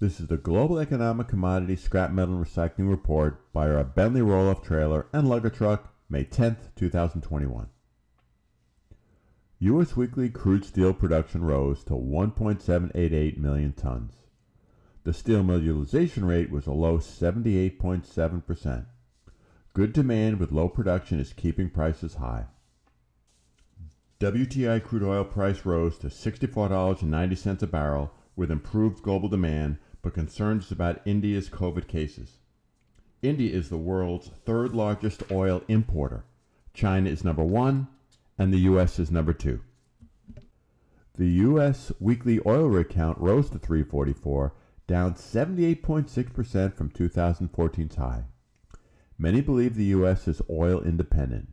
This is the Global Economic Commodity Scrap Metal and Recycling Report by our Bentley Roll-Off Trailer and Lugger Truck, May 10th, 2021. U.S. weekly crude steel production rose to 1.788 million tons. The steel mill utilization rate was a low 78.7%. Good demand with low production is keeping prices high. WTI crude oil price rose to $64.90 a barrel with improved global demand, but concerns about India's COVID cases. India is the world's third largest oil importer. China is number 1, and the U.S. is number 2. The U.S. weekly oil rig count rose to 344, down 78.6% from 2014's high. Many believe the U.S. is oil independent.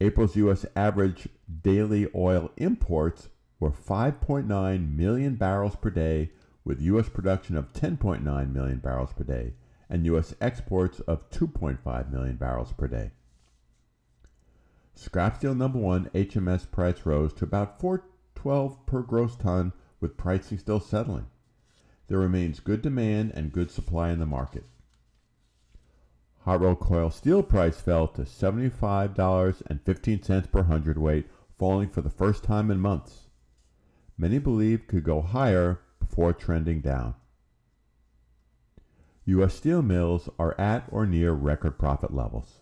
April's U.S. average daily oil imports were 5.9 million barrels per day, with U.S. production of 10.9 million barrels per day, and U.S. exports of 2.5 million barrels per day. Scrap steel number 1 HMS price rose to about $4.12 per gross ton, with pricing still settling. There remains good demand and good supply in the market. Hot rolled coil steel price fell to $75.15 per hundredweight, falling for the first time in months. Many believe could go higher before trending down. U.S. steel mills are at or near record profit levels.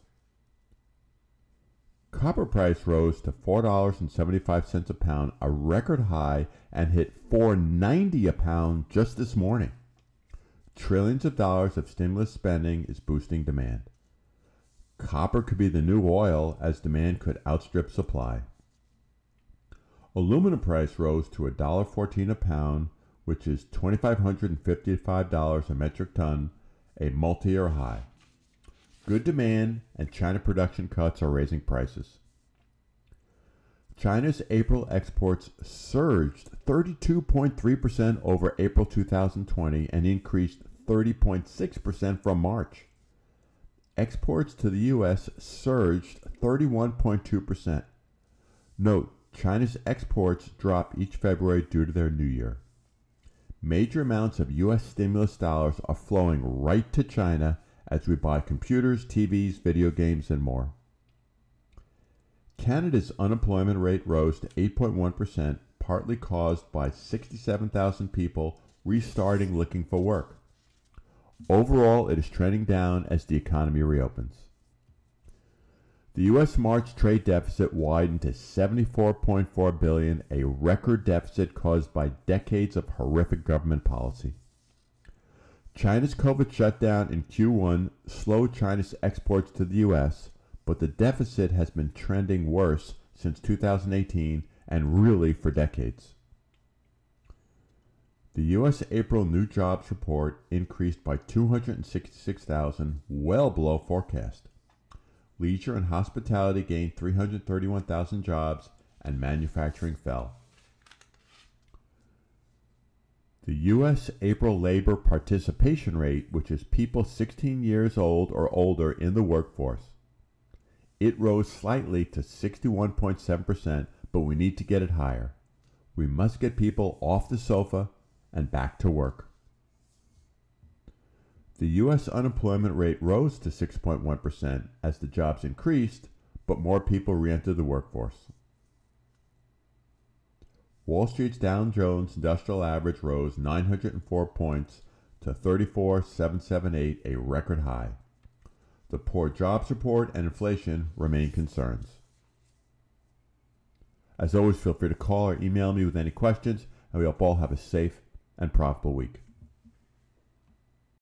Copper price rose to $4.75 a pound, a record high, and hit $4.90 a pound just this morning. Trillions of dollars of stimulus spending is boosting demand. Copper could be the new oil, as demand could outstrip supply. Aluminum price rose to $1.14 a pound, which is $2,555 a metric ton, a multi-year high. Good demand and China production cuts are raising prices. China's April exports surged 32.3% over April 2020 and increased 30.6% from March. Exports to the U.S. surged 31.2%. Note, China's exports drop each February due to their new year. Major amounts of U.S. stimulus dollars are flowing right to China as we buy computers, TVs, video games, and more. Canada's unemployment rate rose to 8.1%, partly caused by 67,000 people restarting looking for work. Overall, it is trending down as the economy reopens. The U.S. March trade deficit widened to $74.4 billion, a record deficit caused by decades of horrific government policy. China's COVID shutdown in Q1 slowed China's exports to the U.S., but the deficit has been trending worse since 2018 and really for decades. The U.S. April new jobs report increased by 266,000, well below forecast. Leisure and hospitality gained 331,000 jobs, and manufacturing fell. The U.S. April labor participation rate, which is people 16 years old or older in the workforce, it rose slightly to 61.7%, but we need to get it higher. We must get people off the sofa and back to work. The U.S. unemployment rate rose to 6.1% as the jobs increased, but more people re-entered the workforce. Wall Street's Dow Jones Industrial Average rose 904 points to 34,778, a record high. The poor jobs report and inflation remain concerns. As always, feel free to call or email me with any questions, and we hope all have a safe and profitable week.